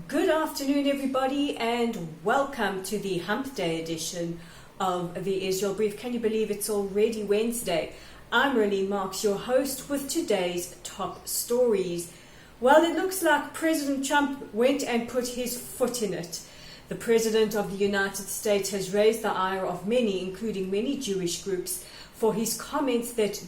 Good afternoon, everybody, and welcome to the Hump Day edition of the Israel Brief. Can you believe it's already Wednesday? I'm Rolene Marks, your host, with today's top stories. Well, it looks like President Trump went and put his foot in it. The President of the United States has raised the ire of many, including many Jewish groups, for his comments that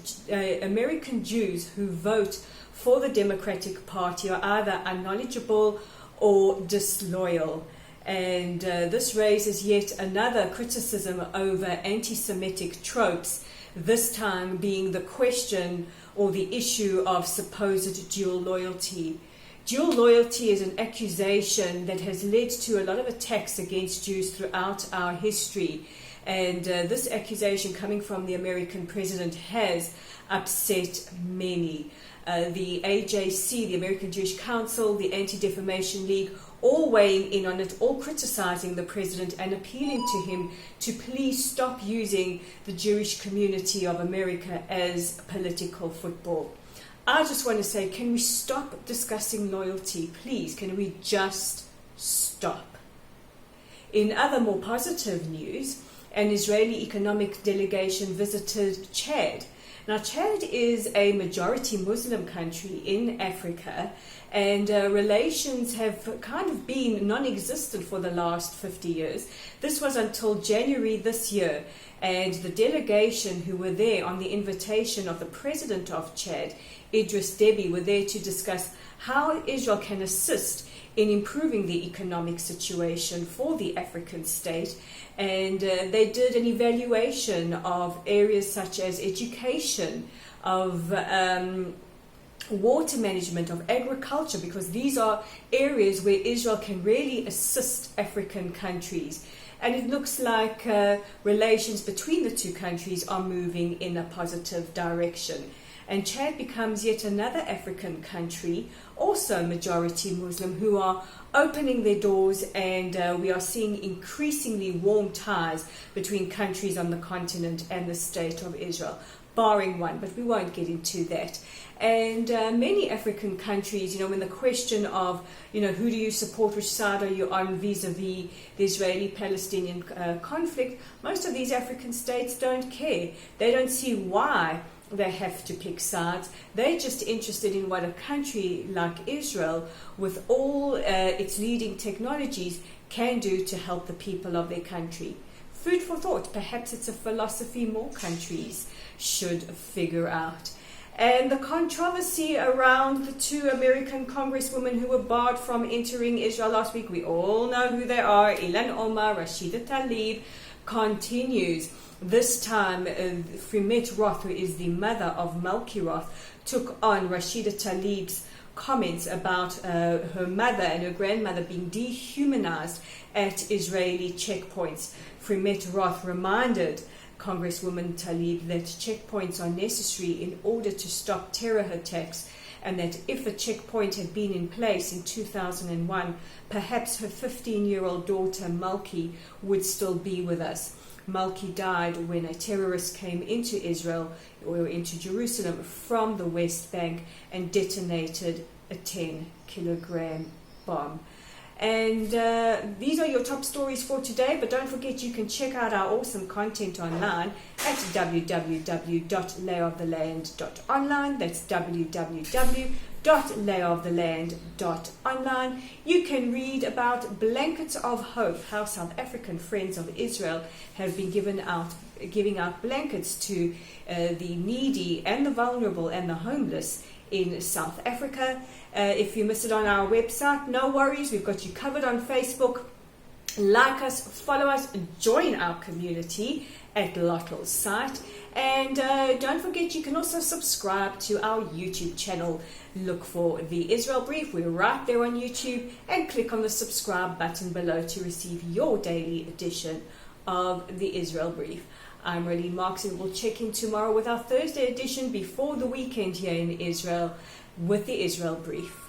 American Jews who vote for the Democratic Party are either unknowledgeable or disloyal. And this raises yet another criticism over anti-Semitic tropes, this time being the question or the issue of supposed dual loyalty. Dual loyalty is an accusation that has led to a lot of attacks against Jews throughout our history. And this accusation coming from the American president has upset many. The AJC, the American Jewish Council, the Anti-Defamation League, all weighing in on it, all criticizing the president and appealing to him to please stop using the Jewish community of America as political football. I just want to say, can we stop discussing loyalty? Please, can we just stop? In other more positive news, an Israeli economic delegation visited Chad. Now, Chad is a majority Muslim country in Africa, and relations have kind of been non-existent for the last 50 years. This was until January this year, and the delegation who were there on the invitation of the president of Chad, Idris Deby, were there to discuss how Israel can assist in improving the economic situation for the African state. And they did an evaluation of areas such as education, of water management, of agriculture, because these are areas where Israel can really assist African countries. And it looks like relations between the two countries are moving in a positive direction. And Chad becomes yet another African country, also majority Muslim, who are opening their doors, and we are seeing increasingly warm ties between countries on the continent and the state of Israel, barring one, but we won't get into that. And many African countries, when the question of, who do you support, which side are you on vis-a-vis the Israeli-Palestinian conflict, most of these African states don't care. They don't see why they have to pick sides. They're just interested in what a country like Israel, with all its leading technologies, can do to help the people of their country. Food for thought. Perhaps it's a philosophy more countries should figure out. And the controversy around the two American congresswomen who were barred from entering Israel last week, we all know who they are, Ilhan Omar, Rashida Tlaib, continues. This time, Frimet Roth, who is the mother of Malki Roth, took on Rashida Tlaib's comments about her mother and her grandmother being dehumanized at Israeli checkpoints. Frimet Roth reminded Congresswoman Tlaib that checkpoints are necessary in order to stop terror attacks, and that if a checkpoint had been in place in 2001, perhaps her 15-year-old daughter Malki would still be with us. Malki died when a terrorist came into Israel, or into Jerusalem, from the West Bank and detonated a 10-kilogram bomb. And these are your top stories for today, but don't forget you can check out our awesome content online at www.layoftheland.online. That's www.layoftheland.online. You can read about Blankets of Hope, how South African Friends of Israel have been giving out blankets to the needy and the vulnerable and the homeless in South Africa. If you miss it on our website, no worries, we've got you covered on Facebook. Like us, follow us, join our community at Lottle's site, and don't forget you can also subscribe to our YouTube channel. Look for the Israel Brief, we're right there on YouTube, and click on the subscribe button below to receive your daily edition of the Israel Brief. I'm Rolene Marks, and we'll check in tomorrow with our Thursday edition before the weekend here in Israel with the Israel Brief.